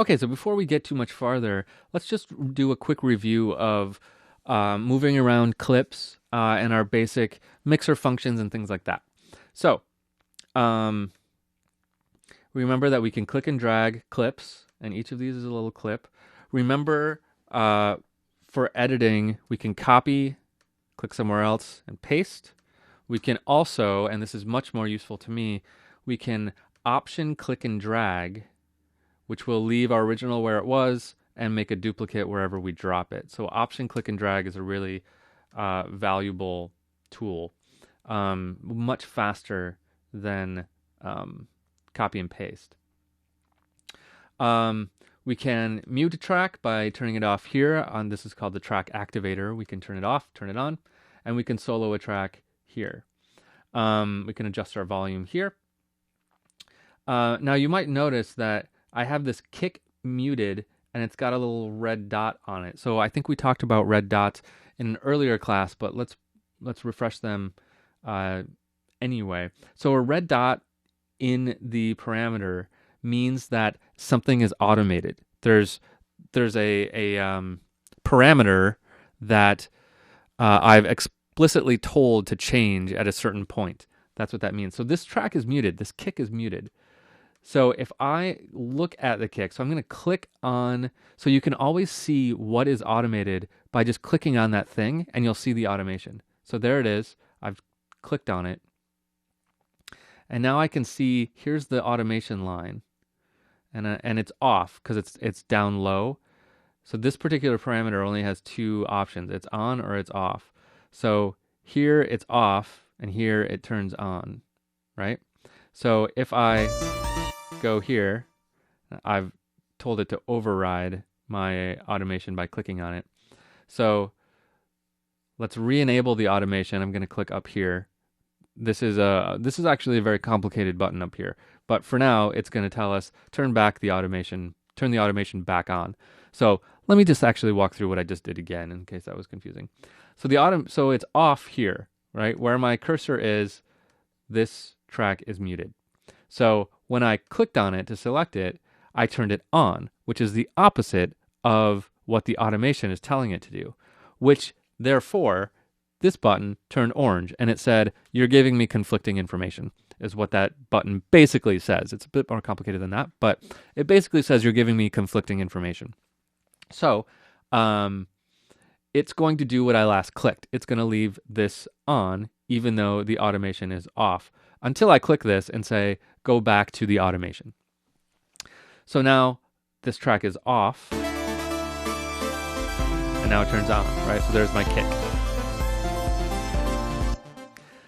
Okay, so before we get too much farther, let's just do a quick review of moving around clips and our basic mixer functions and things like that. So, um, remember that we can click and drag clips, and each of these is a little clip. Remember, for editing, we can copy, click somewhere else, and paste. We can also, and this is much more useful to me, we can option click and drag, which will leave our original where it was and make a duplicate wherever we drop it. So option click and drag is a really valuable tool, much faster than copy and paste. We can mute a track by turning it off here. This is called the track activator. We can turn it off, turn it on, and we can solo a track here. We can adjust our volume here. Now you might notice that I have this kick muted and it's got a little red dot on it. So I think we talked about red dots in an earlier class, but let's refresh them anyway. So a red dot in the parameter means that something is automated. There's a parameter that I've explicitly told to change at a certain point. That's what that means. So this track is muted. This kick is muted. So if I look at the kick, so I'm going to click on, so you can always see what is automated by just clicking on that thing and you'll see the automation. So there it is. I've clicked on it. And now I can see, here's the automation line. And it's off because it's down low. So this particular parameter only has two options. It's on or it's off. So here it's off and here it turns on, right? So if I go here, I've told it to override my automation by clicking on it. So let's re-enable the automation. I'm going to click up here. This is actually a very complicated button up here, but for now it's going to tell us turn the automation back on. So let me just actually walk through what I just did again in case that was confusing. So so it's off here, right? Where my cursor is, this track is muted. So when I clicked on it to select it, I turned it on, which is the opposite of what the automation is telling it to do, which therefore this button turned orange and it said, you're giving me conflicting information, is what that button basically says. It's a bit more complicated than that, but it basically says you're giving me conflicting information. So it's going to do what I last clicked. It's going to leave this on even though the automation is off until I click this and say, go back to the automation. So now this track is off and now it turns on, right? So there's my kick.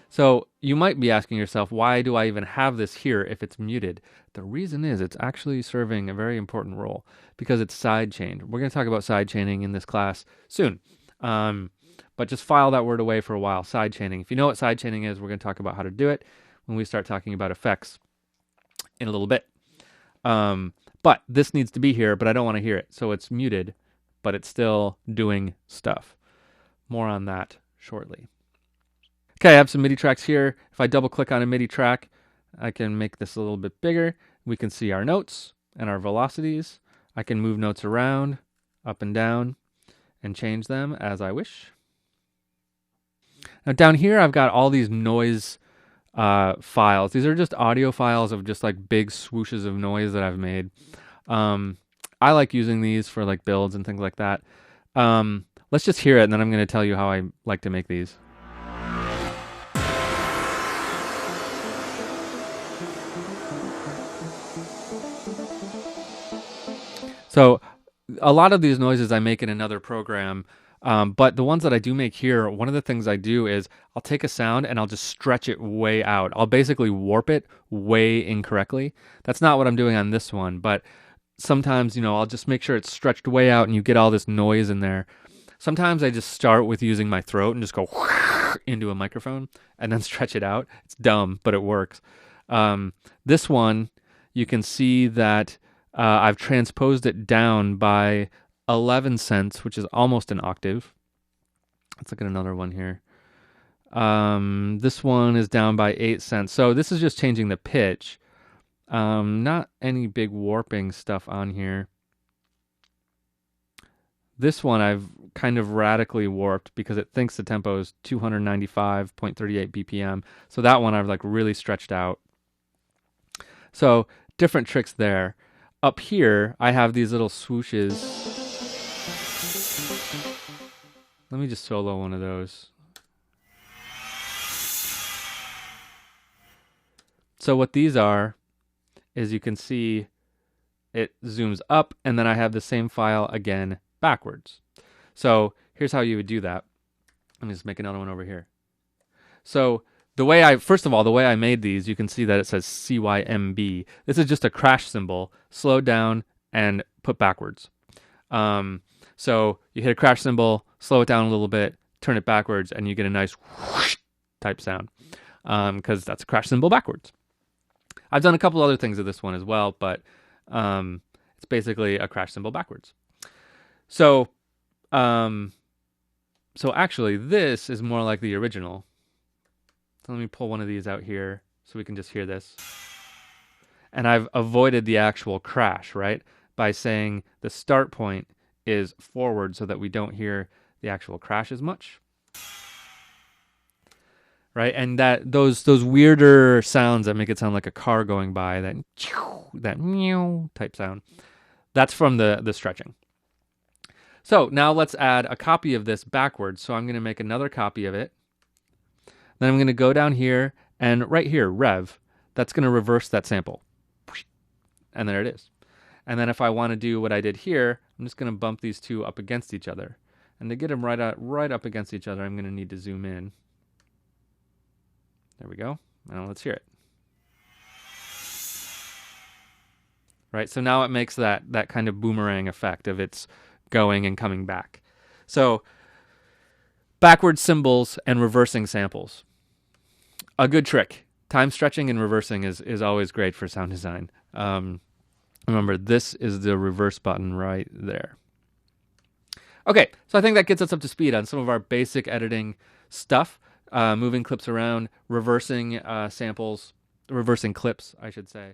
So you might be asking yourself, why do I even have this here if it's muted? The reason is it's actually serving a very important role because it's sidechained. We're going to talk about sidechaining in this class soon. But just file that word away for a while, sidechaining. If you know what sidechaining is, we're going to talk about how to do it when we start talking about effects in a little bit. But this needs to be here, but I don't want to hear it. So it's muted, but it's still doing stuff. More on that shortly. Okay, I have some MIDI tracks here. If I double click on a MIDI track, I can make this a little bit bigger. We can see our notes and our velocities. I can move notes around, up and down, and change them as I wish. Now down here, I've got all these noise files. These are just audio files of just like big swooshes of noise that I've made. I like using these for like builds and things like that. Let's just hear it, and then I'm going to tell you how I like to make these. So a lot of these noises I make in another program, but the ones that I do make here, one of the things I do is I'll take a sound and I'll just stretch it way out. I'll basically warp it way incorrectly. That's not what I'm doing on this one, but sometimes, I'll just make sure it's stretched way out and you get all this noise in there. Sometimes I just start with using my throat and just go into a microphone and then stretch it out. It's dumb, but it works. This one, you can see that I've transposed it down by 11 cents, which is almost an octave. Let's look at another one here. This one is down by 8 cents. So this is just changing the pitch. Not any big warping stuff on here. This one I've kind of radically warped because it thinks the tempo is 295.38 BPM. So that one I've like really stretched out. So different tricks there. Up here, I have these little swooshes. Let me just solo one of those. So what these are is you can see it zooms up, and then I have the same file again backwards. So here's how you would do that. Let me just make another one over here. So first of all, the way I made these, you can see that it says CYMB. This is just a crash cymbal, slowed down and put backwards. So you hit a crash cymbal, slow it down a little bit, turn it backwards, and you get a nice whoosh type sound, because that's a crash cymbal backwards. I've done a couple other things with this one as well, but it's basically a crash cymbal backwards. So actually, this is more like the original. So let me pull one of these out here so we can just hear this. And I've avoided the actual crash, right? By saying the start point is forward so that we don't hear the actual crash as much. Right? And that those weirder sounds that make it sound like a car going by, that meow type sound, that's from the stretching. So now let's add a copy of this backwards. So I'm going to make another copy of it. Then I'm going to go down here and right here, rev, that's going to reverse that sample. And there it is. And then if I want to do what I did here, I'm just going to bump these two up against each other. And to get them right up against each other, I'm going to need to zoom in. There we go. Now let's hear it. Right, so now it makes that kind of boomerang effect of it's going and coming back. So backwards cymbals and reversing samples. A good trick. Time stretching and reversing is always great for sound design. Remember, this is the reverse button right there. Okay, so I think that gets us up to speed on some of our basic editing stuff. Moving clips around, reversing samples, reversing clips, I should say.